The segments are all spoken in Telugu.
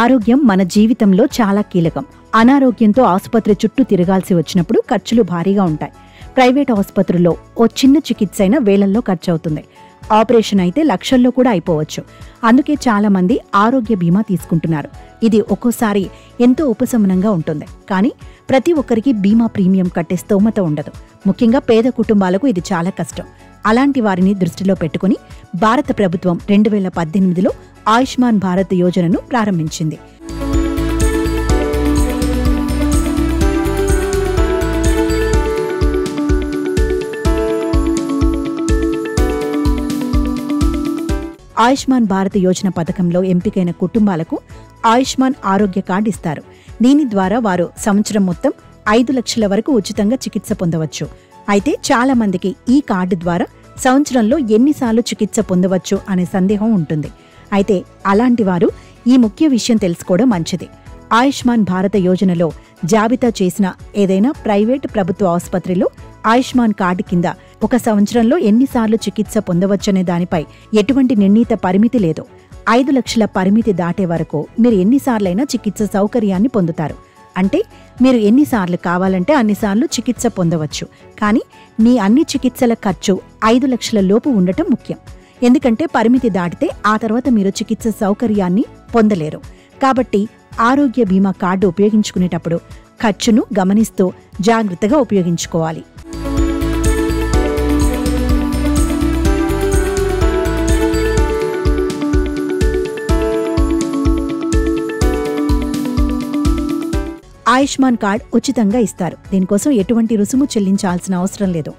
ఆరోగ్యం మన జీవితంలో చాలా కీలకం. అనారోగ్యంతో ఆసుపత్రి చుట్టూ తిరగాల్సి వచ్చినప్పుడు ఖర్చులు భారీగా ఉంటాయి. ప్రైవేట్ ఆసుపత్రుల్లో ఓ చిన్న చికిత్స అయినా వేలల్లో ఖర్చవుతుంది. ఆపరేషన్ అయితే లక్షల్లో కూడా అయిపోవచ్చు. అందుకే చాలా మంది ఆరోగ్య బీమా తీసుకుంటున్నారు. ఇది ఒక్కోసారి ఎంతో ఉపశమనంగా ఉంటుంది. కానీ ప్రతి ఒక్కరికి బీమా ప్రీమియం కట్టే స్తోమత ఉండదు. ముఖ్యంగా పేద కుటుంబాలకు ఇది చాలా కష్టం. అలాంటి వారిని దృష్టిలో పెట్టుకుని భారత ప్రభుత్వం 2018లో ఆయుష్మాన్ భారత్ యోజనను ప్రారంభించింది. ఆయుష్మాన్ భారత్ యోజన పథకంలో ఎంపికైన కుటుంబాలకు ఆయుష్మాన్ ఆరోగ్య కార్డు ఇస్తారు. దీని ద్వారా వారు సంవత్సరం మొత్తం 5 లక్షల వరకు ఉచితంగా చికిత్స పొందవచ్చు. అయితే చాలా మందికి ఈ కార్డు ద్వారా సంవత్సరంలో ఎన్నిసార్లు చికిత్స పొందవచ్చు అనే సందేహం ఉంటుంది. అయితే అలాంటి వారు ఈ ముఖ్య విషయం తెలుసుకోవడం మంచిది. ఆయుష్మాన్ భారత యోజనలో జాబితా చేసిన ఏదైనా ప్రైవేట్ ప్రభుత్వ ఆసుపత్రిలో ఆయుష్మాన్ కార్డు కింద ఒక సంవత్సరంలో ఎన్నిసార్లు చికిత్స పొందవచ్చనే దానిపై ఎటువంటి నిర్ణీత పరిమితి లేదు. 5 లక్షల పరిమితి దాటే వరకు మీరు ఎన్నిసార్లైనా చికిత్స సౌకర్యాన్ని పొందుతారు. అంటే మీరు ఎన్నిసార్లు కావాలంటే అన్నిసార్లు చికిత్స పొందవచ్చు. కానీ మీ అన్ని చికిత్సల ఖర్చు 5 లక్షల లోపు ఉండటం ముఖ్యం. ఎందుకంటే పరిమితి దాటితే ఆ తర్వాత మీరు చికిత్స సౌకర్యాన్ని పొందలేరు. కాబట్టి ఆరోగ్య బీమా కార్డు ఉపయోగించుకునేటప్పుడు ఖర్చును గమనిస్తూ జాగ్రత్తగా ఉపయోగించుకోవాలి. ఆయుష్మాన్ కార్డ్ ఉచితంగా ఇస్తారు. దీనికోసం ఎటువంటి రుసుము చెల్లించాల్సిన అవసరం లేదు.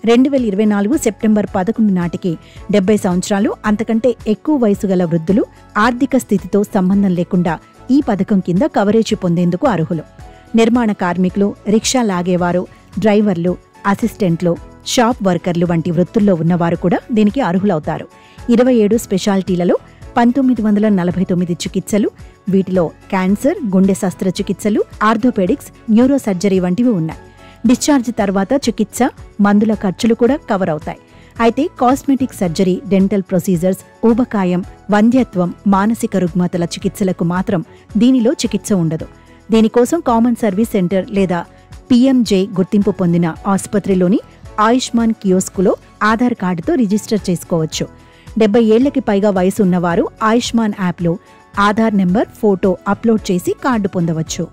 2024 సెప్టెంబర్ 11 నాటికి 70 సంవత్సరాలు అంతకంటే ఎక్కువ వయసు గల వృద్ధులు ఆర్థిక స్థితితో సంబంధం లేకుండా ఈ పథకం కింద కవరేజీ పొందేందుకు అర్హులు. నిర్మాణ కార్మికులు, రిక్షా లాగేవారు, డ్రైవర్లు, అసిస్టెంట్లు, షాప్ వర్కర్లు వంటి వృత్తుల్లో ఉన్నవారు కూడా దీనికి అర్హులవుతారు. 27 స్పెషాలిటీలలో 1949 చికిత్సలు, వీటిలో క్యాన్సర్, గుండె శస్త్రచికిత్సలు, ఆర్థోపెడిక్స్, న్యూరో సర్జరీ వంటివి ఉన్నాయి. డిశ్చార్జ్ తర్వాత చికిత్స, మందుల ఖర్చులు కూడా కవర్ అవుతాయి. అయితే కాస్మెటిక్ సర్జరీ, డెంటల్ ప్రొసీజర్స్, ఊబకాయం, వంధ్యత్వం, మానసిక రుగ్మతల చికిత్సలకు మాత్రం దీనిలో చికిత్స ఉండదు. దీనికోసం కామన్ సర్వీస్ సెంటర్ లేదా PMJ గుర్తింపు పొందిన ఆసుపత్రిలోని ఆయుష్మాన్ కియోస్కులో ఆధార్ కార్డుతో రిజిస్టర్ చేసుకోవచ్చు. 70 ఏళ్లకి పైగా వయసు ఉన్నవారు ఆయుష్మాన్ యాప్లో ఆధార్ నెంబర్, ఫోటో అప్లోడ్ చేసి కార్డు పొందవచ్చు.